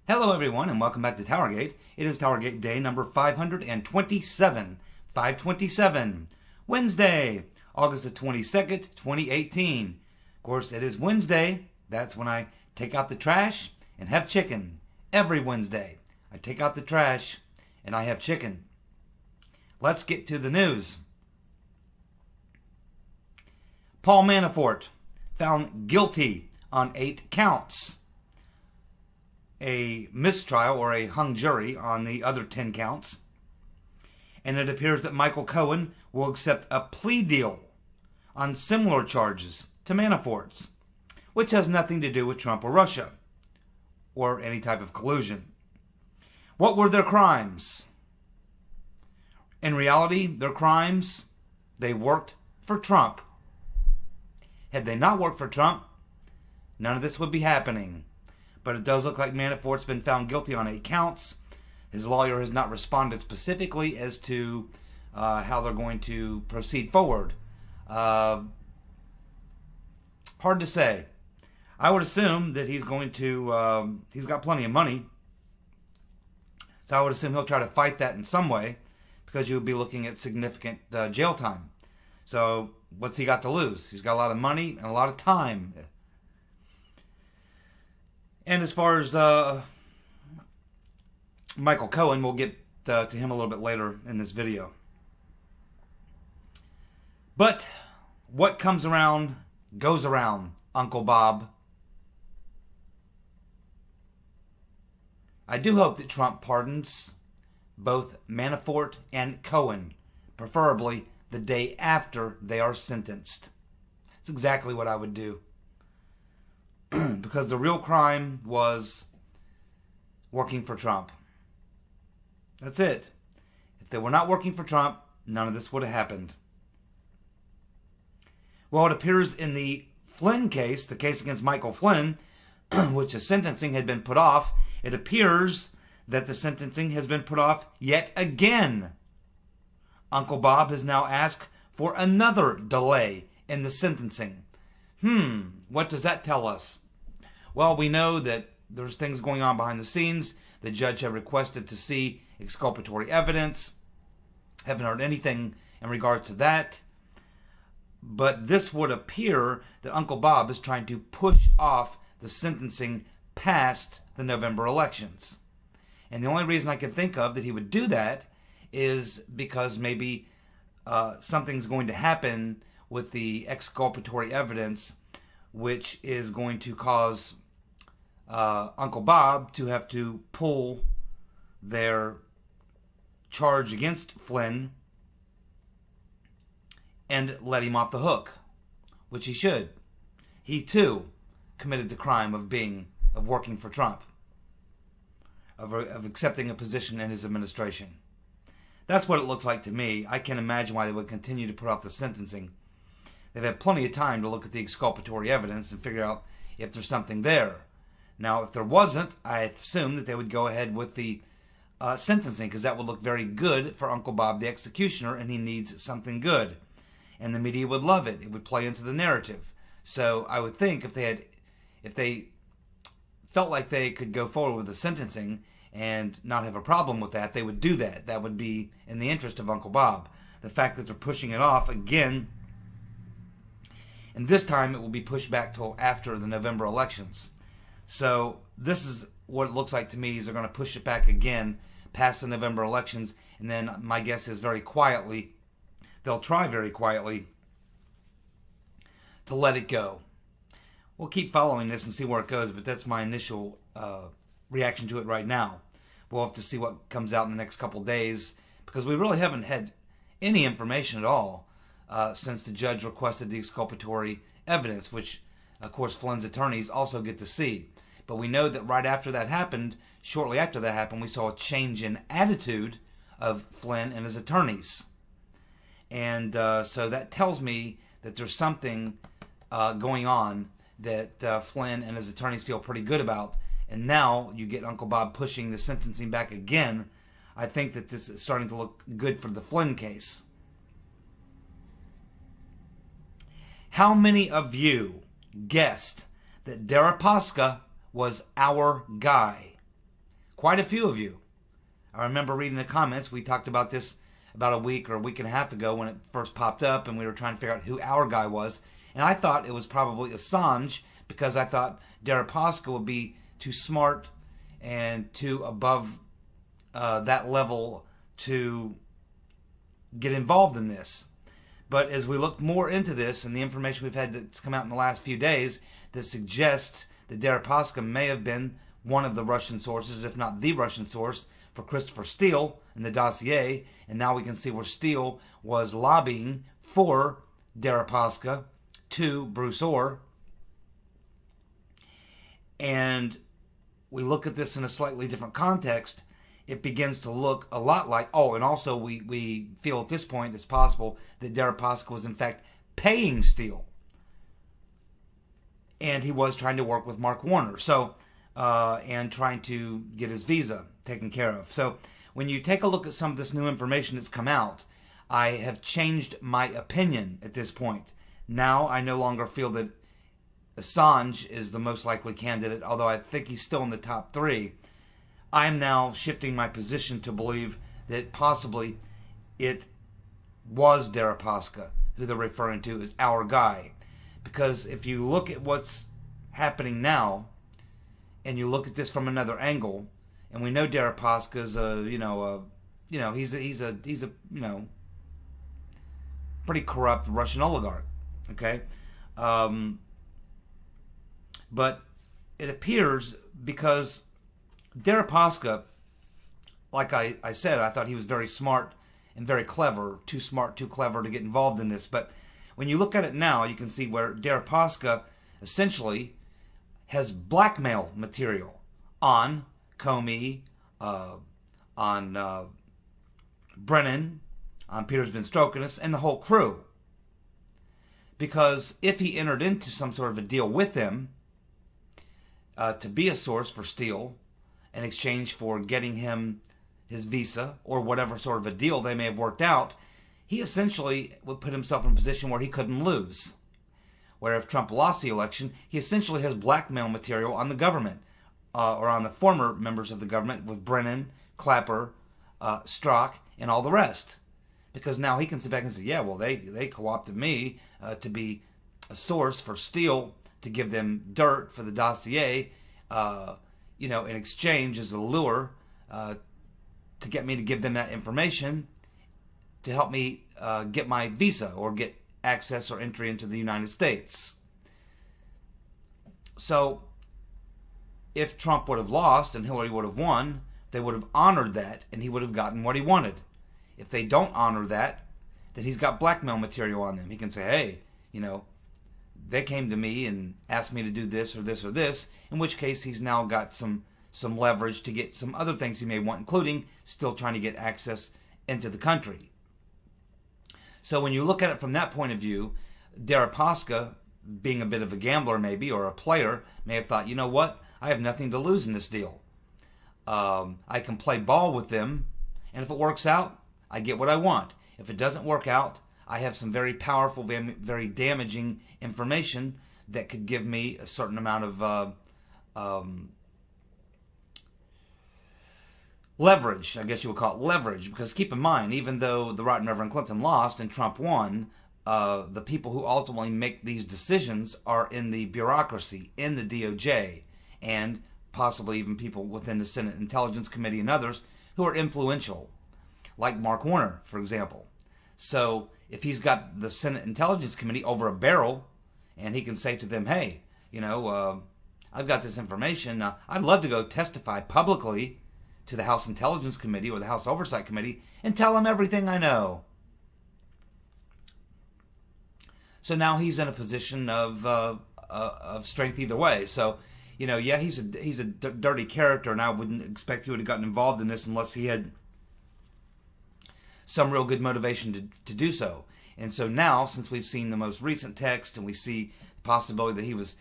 Hello everyone and welcome back to TowerGate. It is TowerGate day number 527. 527. Wednesday, August the 22nd, 2018. Of course, it is Wednesday. That's when I take out the trash and have chicken. Every Wednesday, I take out the trash and I have chicken. Let's get to the news. Paul Manafort found guilty on 8 counts. A mistrial or a hung jury on the other 10 counts. And it appears that Michael Cohen will accept a plea deal on similar charges to Manafort's, which has nothing to do with Trump or Russia or any type of collusion. What were their crimes? In reality, their crimes, they worked for Trump. Had they not worked for Trump, none of this would be happening. But it does look like Manafort's been found guilty on 8 counts. His lawyer has not responded specifically as to how they're going to proceed forward. Hard to say. I would assume that he's going to, he's got plenty of money. So I would assume he'll try to fight that in some way, because you would be looking at significant jail time. So what's he got to lose? He's got a lot of money and a lot of time. And as far as Michael Cohen, we'll get to him a little bit later in this video. But what comes around goes around, Uncle Bob. I do hope that Trump pardons both Manafort and Cohen, preferably the day after they are sentenced. That's exactly what I would do. Because the real crime was working for Trump. That's it. If they were not working for Trump, none of this would have happened. Well, it appears in the Flynn case, the case against Michael Flynn, which the sentencing had been put off, it appears that the sentencing has been put off yet again. Uncle Bob has now asked for another delay in the sentencing. What does that tell us? Well, we know that there's things going on behind the scenes. The judge had requested to see exculpatory evidence. Haven't heard anything in regards to that. But this would appear that Uncle Bob is trying to push off the sentencing past the November elections. And the only reason I can think of that he would do that is because maybe something's going to happen with the exculpatory evidence, which is going to cause Uncle Bob to have to pull their charge against Flynn and let him off the hook, which he should. He too committed the crime of working for Trump, of accepting a position in his administration. That's what it looks like to me. I can't imagine why they would continue to put off the sentencing. They've had plenty of time to look at the exculpatory evidence and figure out if there's something there. Now, if there wasn't, I assume that they would go ahead with the sentencing, because that would look very good for Uncle Bob the executioner, and he needs something good. And the media would love it. It would play into the narrative. So I would think if they felt like they could go forward with the sentencing and not have a problem with that, they would do that. That would be in the interest of Uncle Bob. The fact that they're pushing it off again, and this time it will be pushed back till after the November elections. So this is what it looks like to me, is they're going to push it back again past the November elections, and then my guess is very quietly, they'll try very quietly to let it go. We'll keep following this and see where it goes, but that's my initial reaction to it right now. We'll have to see what comes out in the next couple days, because we really haven't had any information at all since the judge requested the exculpatory evidence, which, of course, Flynn's attorneys also get to see. But we know that right after that happened, shortly after that happened, we saw a change in attitude of Flynn and his attorneys. And so that tells me that there's something going on that Flynn and his attorneys feel pretty good about. And now you get Uncle Bob pushing the sentencing back again. I think that this is starting to look good for the Flynn case. How many of you guessed that Deripaska was our guy? Quite a few of you. I remember reading the comments. We talked about this about a week or a week and a half ago when it first popped up, and we were trying to figure out who our guy was. And I thought it was probably Assange, because I thought Deripaska would be too smart and too above that level to get involved in this. But as we look more into this and the information we've had that's come out in the last few days that suggests that Deripaska may have been one of the Russian sources, if not the Russian source, for Christopher Steele in the dossier, and now we can see where Steele was lobbying for Deripaska to Bruce Orr. And we look at this in a slightly different context, it begins to look a lot like, and also we feel at this point it's possible that Deripaska was in fact paying Steele. And he was trying to work with Mark Warner, and trying to get his visa taken care of. So when you take a look at some of this new information that's come out, I have changed my opinion at this point. Now I no longer feel that Assange is the most likely candidate, although I think he's still in the top 3. I'm now shifting my position to believe that possibly it was Deripaska who they're referring to as our guy. Because if you look at what's happening now, and you look at this from another angle, and we know Deripaska's he's a pretty corrupt Russian oligarch, okay? But it appears because Deripaska, like I said, I thought he was very smart and very clever, too smart, too clever to get involved in this. But when you look at it now, you can see where Deripaska essentially has blackmail material on Comey, on Brennan, on Peter's been stroking us, and the whole crew. Because if he entered into some sort of a deal with them to be a source for Steele in exchange for getting him his visa or whatever sort of a deal they may have worked out, he essentially would put himself in a position where he couldn't lose. Where if Trump lost the election, he essentially has blackmail material on the government, or on the former members of the government with Brennan, Clapper, Strzok, and all the rest. Because now he can sit back and say, yeah, well, they co-opted me to be a source for Steele, to give them dirt for the dossier, in exchange as a lure to get me to give them that information to help me get my visa or get access or entry into the United States. So if Trump would have lost and Hillary would have won, they would have honored that and he would have gotten what he wanted. If they don't honor that, then he's got blackmail material on them. He can say, hey, they came to me and asked me to do this or this or this, in which case he's now got some leverage to get some other things he may want, including still trying to get access into the country. So when you look at it from that point of view, Deripaska, being a bit of a gambler maybe, or a player, may have thought, you know what, I have nothing to lose in this deal. I can play ball with them, and if it works out, I get what I want. If it doesn't work out, I have some very powerful, very damaging information that could give me a certain amount of leverage, I guess you would call it leverage, because keep in mind, even though the Right Reverend Clinton lost and Trump won, the people who ultimately make these decisions are in the bureaucracy, in the DOJ, and possibly even people within the Senate Intelligence Committee and others who are influential, like Mark Warner, for example. So if he's got the Senate Intelligence Committee over a barrel, and he can say to them, hey, I've got this information, I'd love to go testify publicly to the House Intelligence Committee or the House Oversight Committee and tell them everything I know. So now he's in a position of strength either way. So, he's a dirty character, and I wouldn't expect he would have gotten involved in this unless he had some real good motivation to do so. And so now, since we've seen the most recent text and we see the possibility that he was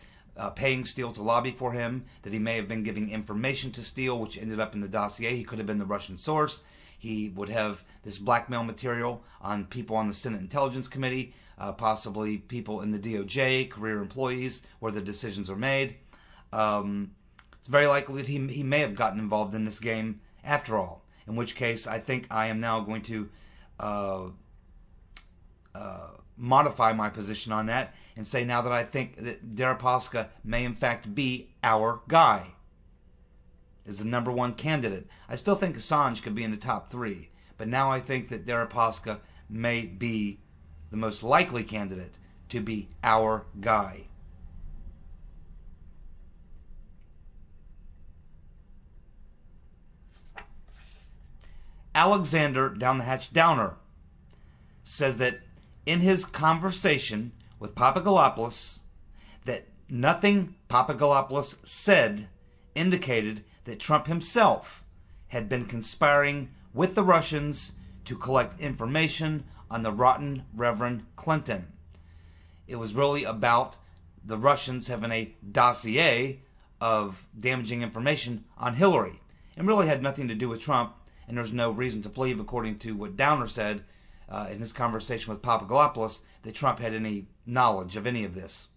paying Steele to lobby for him, that he may have been giving information to Steele, which ended up in the dossier. He could have been the Russian source. He would have this blackmail material on people on the Senate Intelligence Committee, possibly people in the DOJ, career employees, where the decisions are made. It's very likely that he may have gotten involved in this game after all. In which case, I think I am now going to modify my position on that and say now that I think that Deripaska may in fact be our guy, is the number one candidate. I still think Assange could be in the top 3, but now I think that Deripaska may be the most likely candidate to be our guy. Alexander Down the Hatch Downer says that in his conversation with Papadopoulos, that nothing Papadopoulos said indicated that Trump himself had been conspiring with the Russians to collect information on the rotten Reverend Clinton. It was really about the Russians having a dossier of damaging information on Hillary, and really had nothing to do with Trump, and there's no reason to believe, according to what Downer said in his conversation with Papadopoulos, that Trump had any knowledge of any of this.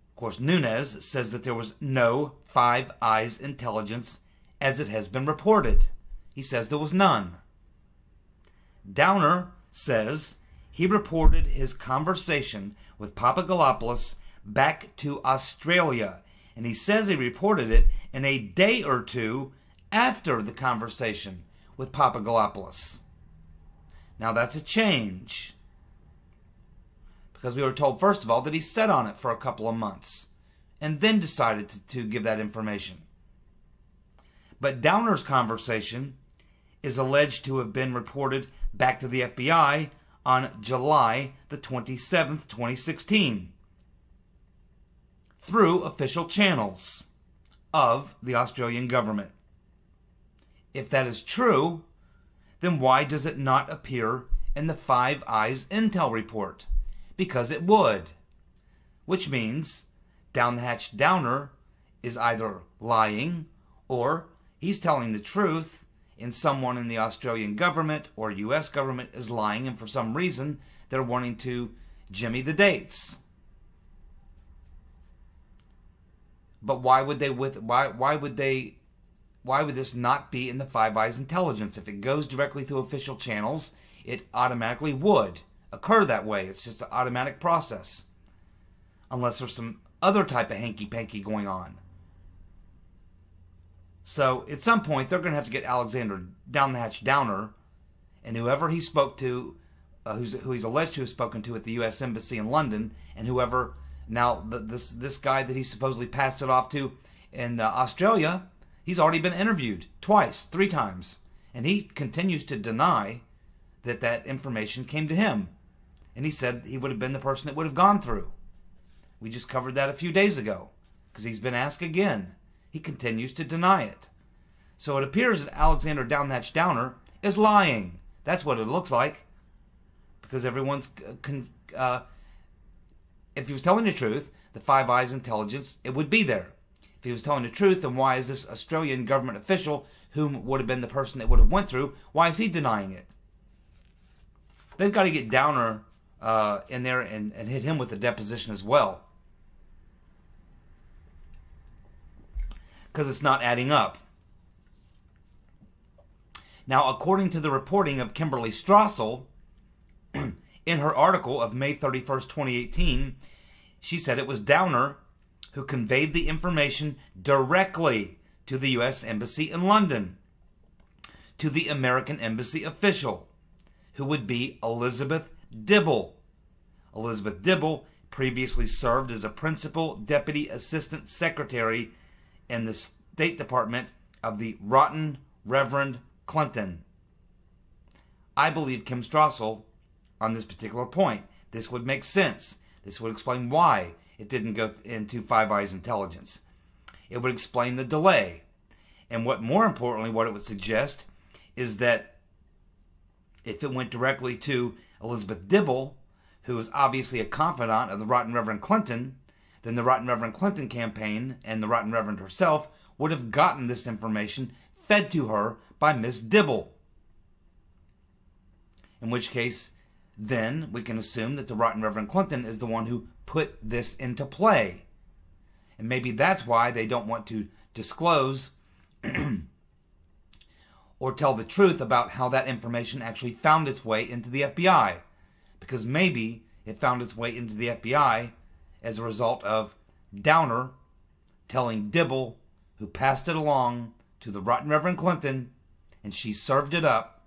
Of course, Nunes says that there was no Five Eyes intelligence as it has been reported. He says there was none. Downer says he reported his conversation with Papadopoulos back to Australia, and he says he reported it in a day or two after the conversation with Papadopoulos. Now that's a change, because we were told, first of all, that he sat on it for a couple of months and then decided to give that information. But Downer's conversation is alleged to have been reported back to the FBI on July the 27th, 2016, through official channels of the Australian government. If that is true, then why does it not appear in the Five Eyes Intel report? Because it would. Which means Down the Hatch Downer is either lying or he's telling the truth and someone in the Australian government or US government is lying, and for some reason they're wanting to jimmy the dates. But why would this not be in the Five Eyes intelligence? If it goes directly through official channels, it automatically would occur that way. It's just an automatic process. Unless there's some other type of hanky-panky going on. So, at some point, they're going to have to get Alexander Down the Hatch Downer and whoever he spoke to, who he's alleged to have spoken to at the U.S. Embassy in London, and whoever, now, this guy that he supposedly passed it off to in Australia, he's already been interviewed twice, 3 times, and he continues to deny that that information came to him. And he said he would have been the person that would have gone through. We just covered that a few days ago, because he's been asked again. He continues to deny it. So it appears that Alexander Down the Hatch Downer is lying. That's what it looks like. Because everyone's... if he was telling the truth, the Five Eyes intelligence, it would be there. If he was telling the truth, then why is this Australian government official, whom would have been the person that would have went through, why is he denying it? They've got to get Downer in there and hit him with a deposition as well. Because it's not adding up. Now, according to the reporting of Kimberly Strassel, in her article of May 31st, 2018, she said it was Downer who conveyed the information directly to the U.S. Embassy in London, to the American Embassy official, who would be Elizabeth Dibble. Elizabeth Dibble previously served as a Principal Deputy Assistant Secretary in the State Department of the rotten Reverend Clinton. I believe Kim Strassel on this particular point. This would make sense. This would explain why it didn't go into Five Eyes intelligence. It would explain the delay. And what more importantly, what it would suggest is that if it went directly to Elizabeth Dibble, who is obviously a confidant of the rotten Reverend Clinton, then the rotten Reverend Clinton campaign and the rotten Reverend herself would have gotten this information fed to her by Miss Dibble. In which case, then we can assume that the rotten Reverend Clinton is the one who put this into play. And maybe that's why they don't want to disclose or tell the truth about how that information actually found its way into the FBI. Because maybe it found its way into the FBI as a result of Downer telling Dibble, who passed it along to the rotten Reverend Clinton, and she served it up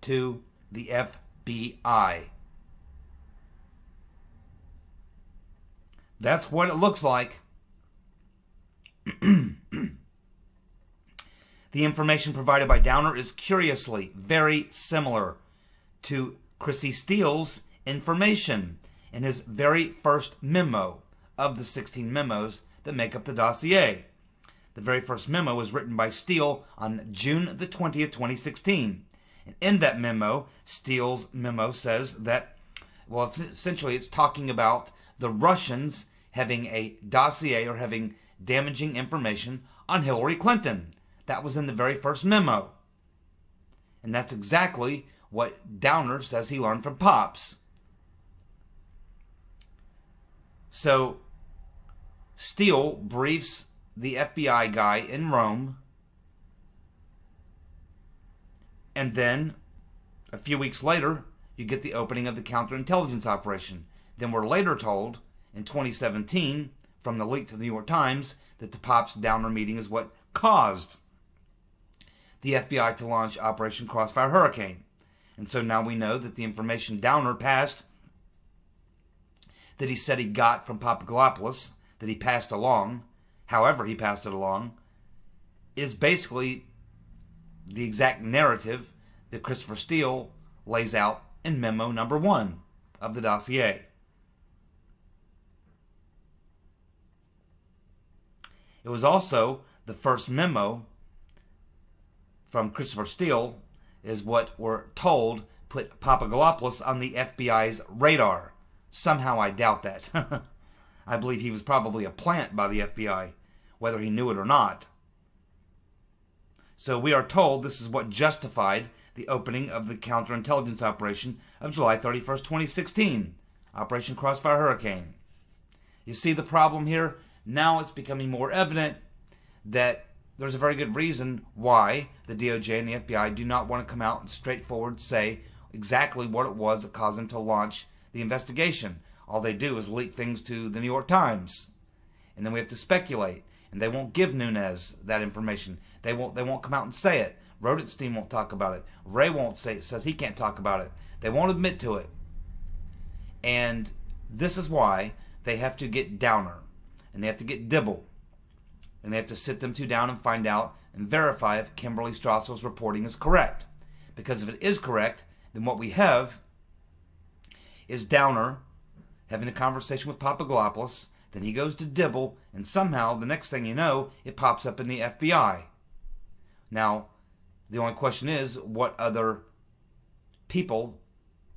to the FBI. That's what it looks like. The information provided by Downer is curiously very similar to Chrissy Steele's information in his very first memo of the 16 memos that make up the dossier. The very first memo was written by Steele on June the 20th, 2016. And in that memo, Steele's memo says that, well, essentially it's talking about the Russians having a dossier or having damaging information on Hillary Clinton. That was in the very first memo. And that's exactly what Downer says he learned from Pops. So, Steele briefs the FBI guy in Rome, and then a few weeks later, you get the opening of the counterintelligence operation. Then we're later told, in 2017, from the leak to the New York Times, that the Pops-Downer meeting is what caused the FBI to launch Operation Crossfire Hurricane. And so now we know that the information Downer passed, that he said he got from Papadopoulos, that he passed along, however he passed it along, is basically the exact narrative that Christopher Steele lays out in memo number 1 of the dossier. It was also the first memo from Christopher Steele is what we're told put Papadopoulos on the FBI's radar. Somehow I doubt that. I believe he was probably a plant by the FBI, whether he knew it or not. So we are told this is what justified the opening of the counterintelligence operation of July 31st, 2016, Operation Crossfire Hurricane. You see the problem here? Now it's becoming more evident that there's a very good reason why the DOJ and the FBI do not want to come out and straightforward say exactly what it was that caused them to launch the investigation. All they do is leak things to the New York Times. And then we have to speculate. And they won't give Nunes that information. They won't come out and say it. Rodenstein won't talk about it. Wray won't say it, says he can't talk about it. They won't admit to it. And this is why they have to get Downer. And they have to get Dibble. And they have to sit them two down and find out and verify if Kimberly Strassel's reporting is correct. Because if it is correct, then what we have is Downer having a conversation with Papadopoulos. Then he goes to Dibble, and somehow, the next thing you know, it pops up in the FBI. Now, the only question is, what other people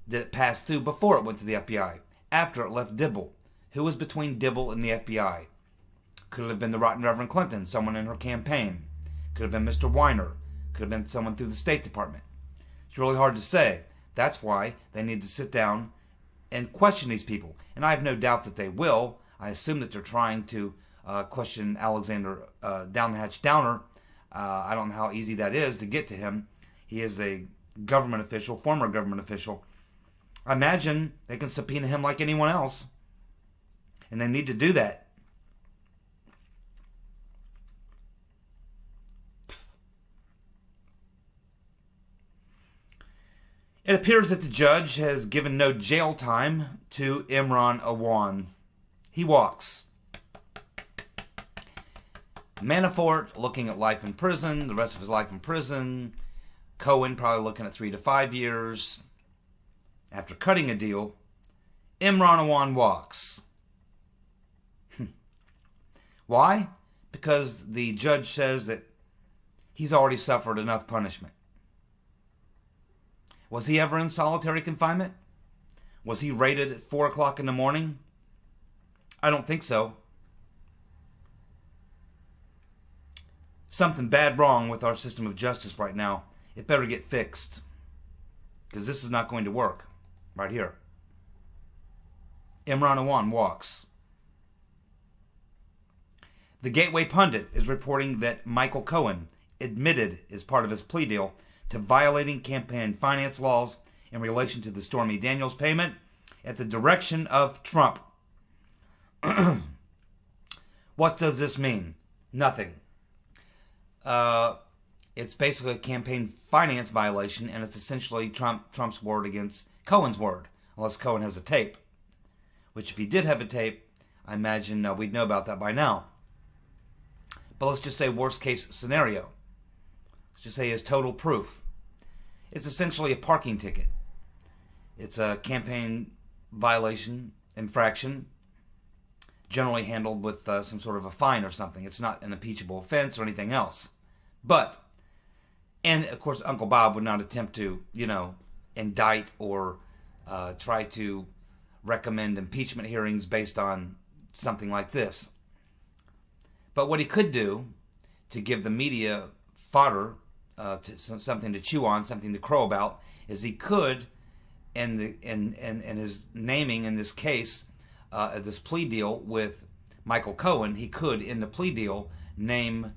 did it pass through before it went to the FBI? After it left Dibble? Who was between Dibble and the FBI? Could it have been the rotten Reverend Clinton, someone in her campaign? Could have been Mr. Weiner. Could have been someone through the State Department. It's really hard to say. That's why they need to sit down and question these people. And I have no doubt that they will. I assume that they're trying to question Alexander Downhatch Downer. I don't know how easy that is to get to him. He is a government official, former government official. I imagine they can subpoena him like anyone else. And they need to do that. It appears that the judge has given no jail time to Imran Awan. He walks. Manafort looking at life in prison, the rest of his life in prison. Cohen probably looking at 3 to 5 years. After cutting a deal, Imran Awan walks. Why? Because the judge says that he's already suffered enough punishment. Was he ever in solitary confinement? Was he raided at 4 o'clock in the morning? I don't think so. Something bad wrong with our system of justice right now. It better get fixed. Because this is not going to work. Right here. Imran Awan walks. The Gateway Pundit is reporting that Michael Cohen admitted as part of his plea deal to violating campaign finance laws in relation to the Stormy Daniels payment at the direction of Trump. What does this mean? Nothing. It's basically a campaign finance violation, and it's essentially Trump's word against Cohen's word, unless Cohen has a tape. Which, if he did have a tape, I imagine we'd know about that by now. But let's just say worst case scenario. Let's just say he has total proof. It's essentially a parking ticket. It's a campaign violation, infraction, generally handled with some sort of a fine or something. It's not an impeachable offense or anything else. But, and of course Uncle Bob would not attempt to, indict or try to recommend impeachment hearings based on something like this. But what he could do to give the media fodder, something to chew on, something to crow about, is he could, in his naming in this case, this plea deal with Michael Cohen, he could, in the plea deal, name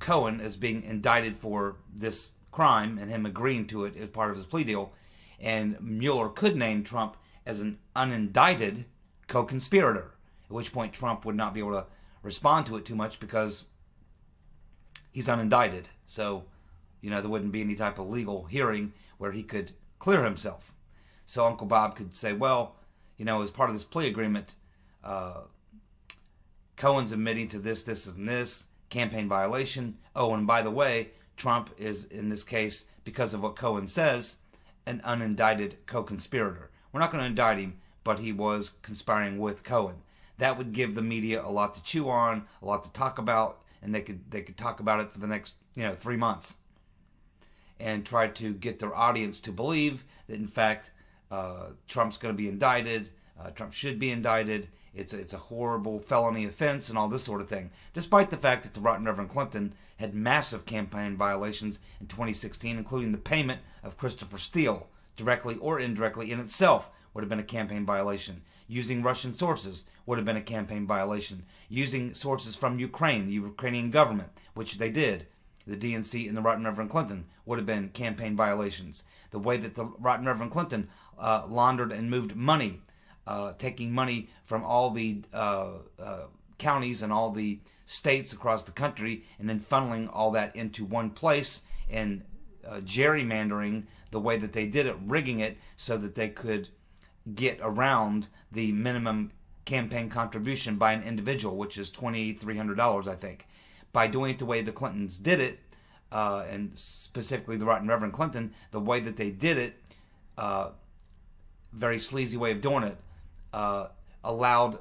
Cohen as being indicted for this crime and him agreeing to it as part of his plea deal. And Mueller could name Trump as an unindicted co-conspirator, at which point Trump would not be able to respond to it too much because he's unindicted. So, there wouldn't be any type of legal hearing where he could clear himself. So Uncle Bob could say, well, as part of this plea agreement, Cohen's admitting to this, and this, campaign violation. Oh, and by the way, Trump is, in this case, because of what Cohen says, an unindicted co-conspirator. We're not going to indict him, but he was conspiring with Cohen. That would give the media a lot to chew on, a lot to talk about, and they could talk about it for the next 3 months, and try to get their audience to believe that in fact Trump's going to be indicted. Trump should be indicted. It's a horrible felony offense and all this sort of thing. Despite the fact that the rotten Reverend Clinton had massive campaign violations in 2016, including the payment of Christopher Steele, directly or indirectly in itself would have been a campaign violation. Using Russian sources would have been a campaign violation. Using sources from Ukraine, the Ukrainian government, which they did, the DNC and the rotten Reverend Clinton, would have been campaign violations. The way that the rotten Reverend Clinton laundered and moved money, taking money from all the counties and all the states across the country and then funneling all that into one place and gerrymandering the way that they did it, rigging it so that they could get around the minimum campaign contribution by an individual, which is $2,300, I think. By doing it the way the Clintons did it, and specifically the rotten Reverend Clinton, the way that they did it, very sleazy way of doing it, allowed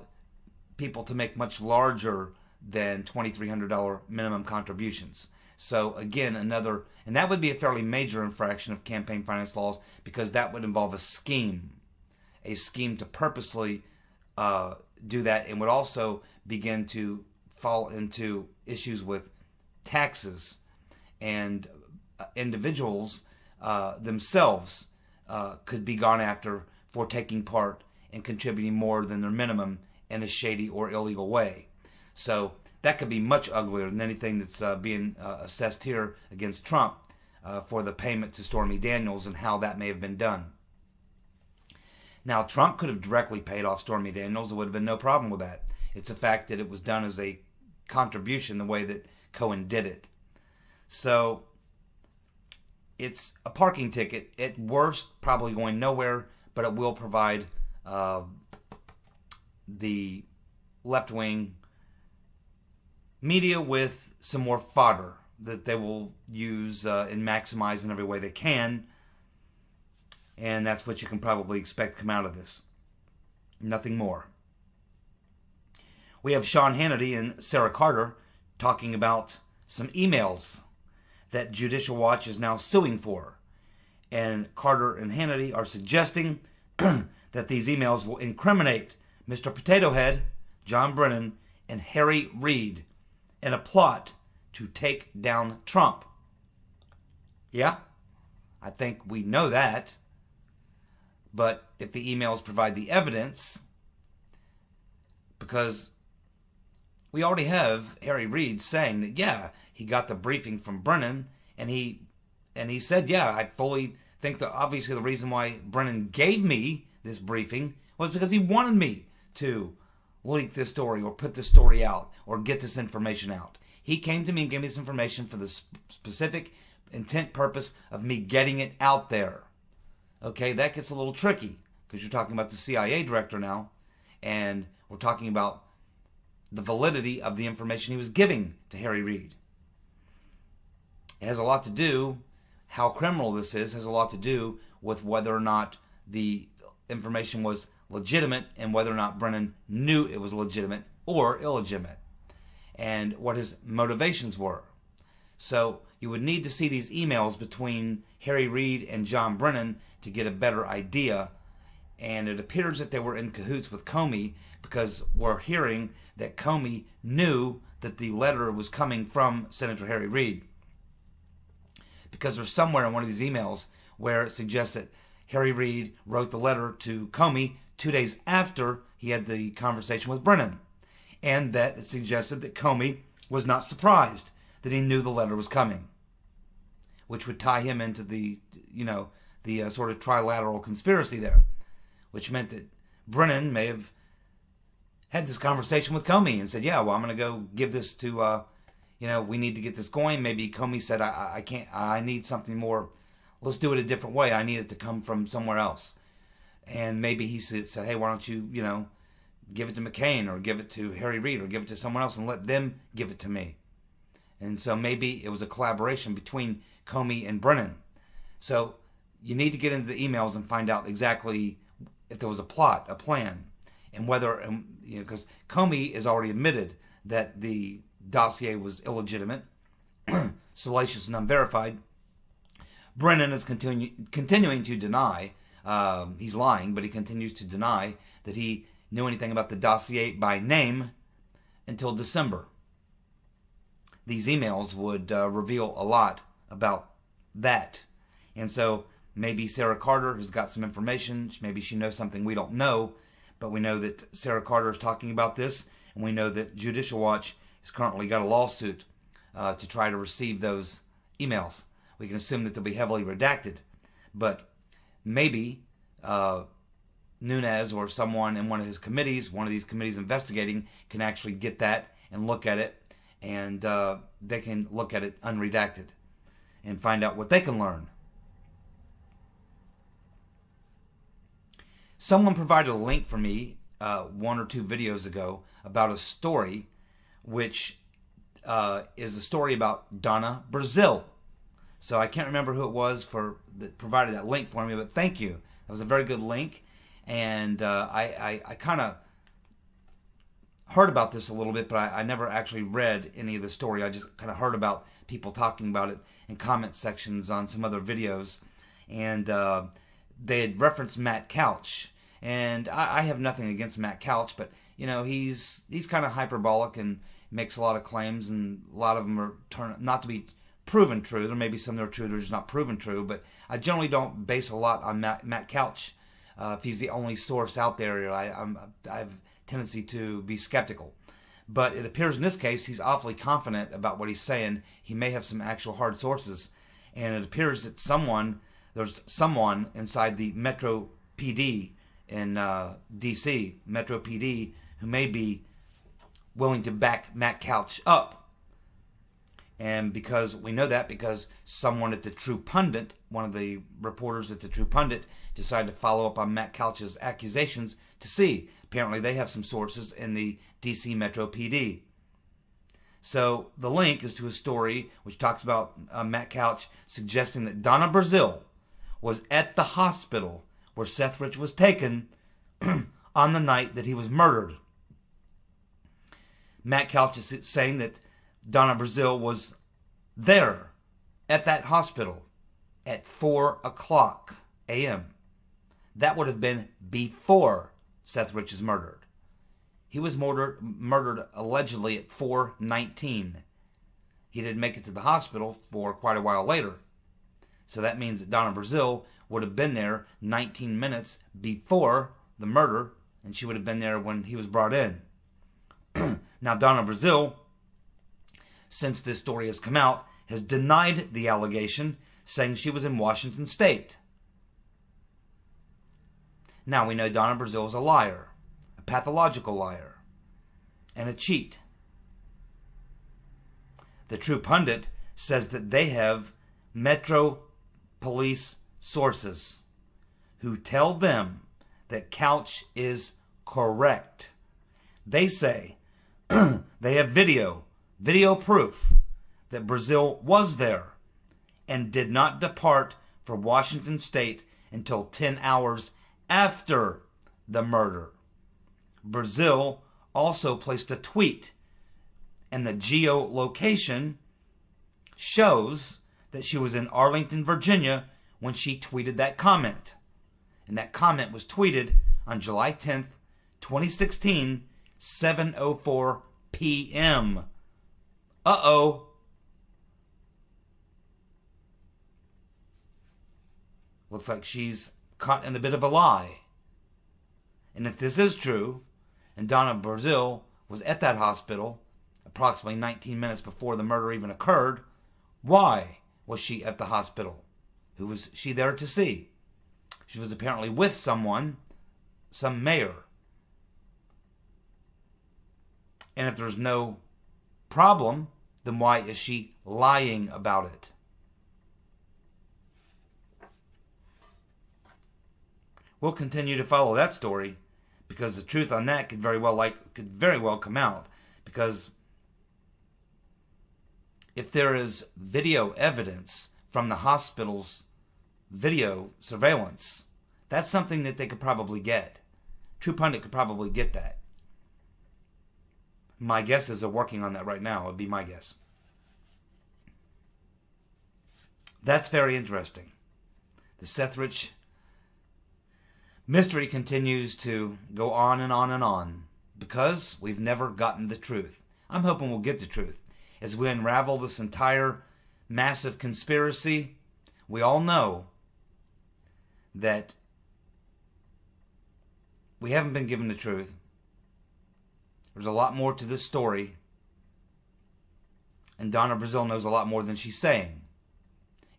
people to make much larger than $2,300 minimum contributions. So again, and that would be a fairly major infraction of campaign finance laws because that would involve a scheme to purposely do that, and would also begin to fall into issues with taxes, and individuals themselves could be gone after for taking part and contributing more than their minimum in a shady or illegal way. So that could be much uglier than anything that's being assessed here against Trump for the payment to Stormy Daniels and how that may have been done. Now, Trump could have directly paid off Stormy Daniels. There would have been no problem with that. It's a fact that it was done as a contribution the way that Cohen did it. So it's a parking ticket. At worst, probably going nowhere, but it will provide the left-wing media with some more fodder that they will use and maximize in every way they can. And that's what you can probably expect to come out of this. Nothing more. We have Sean Hannity and Sarah Carter talking about some emails that Judicial Watch is now suing for. And Carter and Hannity are suggesting that these emails will incriminate Mr. Potato Head, John Brennan, and Harry Reid in a plot to take down Trump. Yeah, I think we know that. But if the emails provide the evidence, because we already have Harry Reid saying that, yeah, he got the briefing from Brennan, and he said, yeah, I fully think that obviously the reason why Brennan gave me this briefing was because he wanted me to leak this story or put this story out or get this information out. He came to me and gave me this information for the specific intent purpose of me getting it out there. Okay, that gets a little tricky because you're talking about the CIA director now, and we're talking about the validity of the information he was giving to Harry Reid. It has a lot to do, how criminal this is, has a lot to do with whether or not the information was legitimate and whether or not Brennan knew it was legitimate or illegitimate, and what his motivations were. So you would need to see these emails between Harry Reid and John Brennan to get a better idea, and it appears that they were in cahoots with Comey because we're hearing that Comey knew that the letter was coming from Senator Harry Reid, because there's somewhere in one of these emails where it suggests that Harry Reid wrote the letter to Comey 2 days after he had the conversation with Brennan, and that it suggested that Comey was not surprised that he knew the letter was coming, which would tie him into the, the sort of trilateral conspiracy there, which meant that Brennan may have had this conversation with Comey and said, yeah, well, I'm going to go give this to, we need to get this going. Maybe Comey said, I can't, I need something more. Let's do it a different way. I need it to come from somewhere else. And maybe he said, hey, why don't you, give it to McCain or give it to Harry Reid or give it to someone else and let them give it to me. And so maybe it was a collaboration between Comey and Brennan. So you need to get into the emails and find out exactly if there was a plot, a plan, and whether, because Comey has already admitted that the dossier was illegitimate, salacious, and unverified. Brennan is continuing to deny, he's lying, but he continues to deny that he knew anything about the dossier by name until December. These emails would reveal a lot about that. And so maybe Sarah Carter has got some information. Maybe she knows something we don't know. But we know that Sarah Carter is talking about this. And we know that Judicial Watch has currently got a lawsuit to try to receive those emails. We can assume that they'll be heavily redacted. But maybe Nunes or someone in one of his committees, one of these committees investigating, can actually get that and look at it. And they can look at it unredacted and find out what they can learn. Someone provided a link for me 1 or 2 videos ago about a story which is a story about Donna Brazile. So I can't remember who it was that provided that link for me, but thank you. That was a very good link. And I kind of heard about this a little bit, but I never actually read any of the story. I just kind of heard about people talking about it in comment sections on some other videos. And they had referenced Matt Couch. And I have nothing against Matt Couch, but, he's kind of hyperbolic and makes a lot of claims, and a lot of them are not to be proven true. There may be some that are true, they're just not proven true. But I generally don't base a lot on Matt Couch. If he's the only source out there, I have a tendency to be skeptical. But it appears in this case he's awfully confident about what he's saying. He may have some actual hard sources. And it appears that there's someone inside the Metro PD in D.C., Metro PD, who may be willing to back Matt Couch up. And because we know that, because someone at the True Pundit, one of the reporters at the True Pundit, decided to follow up on Matt Couch's accusations to see. Apparently they have some sources in the D.C. Metro PD. So the link is to a story which talks about Matt Couch suggesting that Donna Brazile was at the hospital where Seth Rich was taken on the night that he was murdered. Matt Couch is saying that Donna Brazile was there at that hospital at 4:00 a.m. That would have been before Seth Rich is murdered. He was murdered allegedly at 4:19. He didn't make it to the hospital for quite a while later. So that means that Donna Brazile would have been there 19 minutes before the murder, and she would have been there when he was brought in. Now, Donna Brazile, since this story has come out, has denied the allegation, saying she was in Washington State. Now, we know Donna Brazile is a liar, a pathological liar, and a cheat. The True Pundit says that they have Metro Police sources who tell them that Couch is correct. They say they have video proof that Brazile was there and did not depart for Washington State until 10 hours after the murder. Brazile also placed a tweet, and the geolocation shows that she was in Arlington, Virginia when she tweeted that comment. And that comment was tweeted on July 10th, 2016, 7:04 p.m. Uh-oh. Looks like she's caught in a bit of a lie. And if this is true, and Donna Brazile was at that hospital approximately 19 minutes before the murder even occurred, why was she at the hospital? Who was she there to see? She was apparently with someone, some mayor. And if there's no problem, then why is she lying about it? We'll continue to follow that story, because the truth on that could very well come out. Because if there is video evidence from the hospital's video surveillance, that's something that they could probably get. True Pundit could probably get that. My guess is they're working on that right now. It would be my guess. That's very interesting. The Seth Rich mystery continues to go on and on and on, because we've never gotten the truth. I'm hoping we'll get the truth. As we unravel this entire massive conspiracy, we all know that we haven't been given the truth. There's a lot more to this story, and Donna Brazile knows a lot more than she's saying.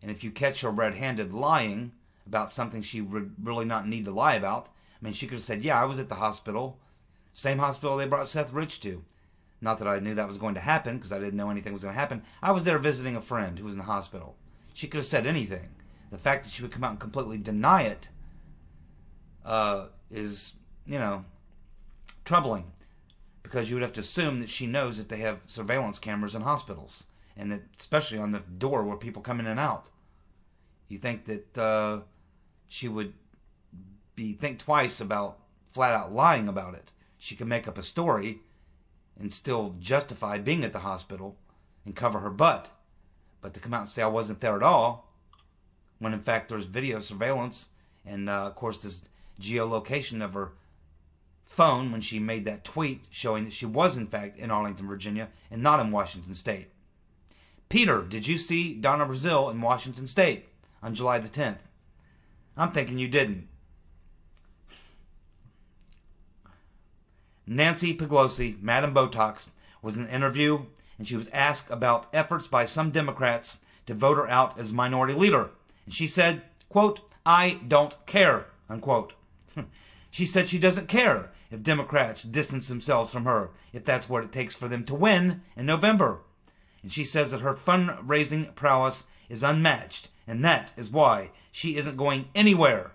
And if you catch her red-handed lying about something she would really not need to lie about, I mean, she could have said, yeah, I was at the hospital, same hospital they brought Seth Rich to. Not that I knew that was going to happen, because I didn't know anything was going to happen. I was there visiting a friend who was in the hospital. She could have said anything. The fact that she would come out and completely deny it is, troubling. Because you would have to assume that she knows that they have surveillance cameras in hospitals. And that, especially on the door where people come in and out. You think that she would think twice about flat out lying about it. She could make up a story and still justify being at the hospital and cover her butt. But to come out and say I wasn't there at all, when in fact there's video surveillance and of course this geolocation of her phone when she made that tweet showing that she was in fact in Arlington, Virginia and not in Washington State. Peter, did you see Donna Brazile in Washington State on July the 10th? I'm thinking you didn't. Nancy Pelosi, Madam Botox, was in an interview, and she was asked about efforts by some Democrats to vote her out as minority leader. And she said, quote, I don't care, unquote. She said she doesn't care if Democrats distance themselves from her, if that's what it takes for them to win in November. And she says that her fundraising prowess is unmatched, and that is why she isn't going anywhere.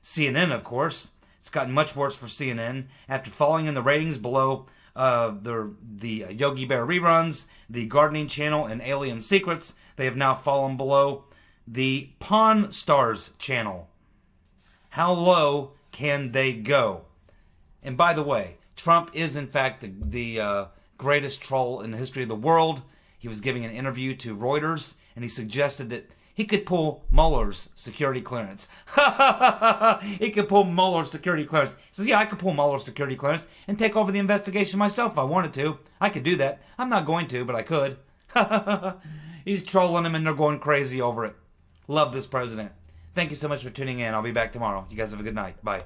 CNN, of course, it's gotten much worse for CNN after falling in the ratings below the Yogi Bear reruns, the Gardening Channel, and Alien Secrets. They have now fallen below the Pawn Stars channel. How low can they go? And by the way, Trump is in fact the greatest troll in the history of the world. He was giving an interview to Reuters, and he suggested that he could pull Mueller's security clearance. He could pull Mueller's security clearance. He says, yeah, I could pull Mueller's security clearance and take over the investigation myself if I wanted to. I could do that. I'm not going to, but I could. He's trolling them, and they're going crazy over it. Love this president. Thank you so much for tuning in. I'll be back tomorrow. You guys have a good night. Bye.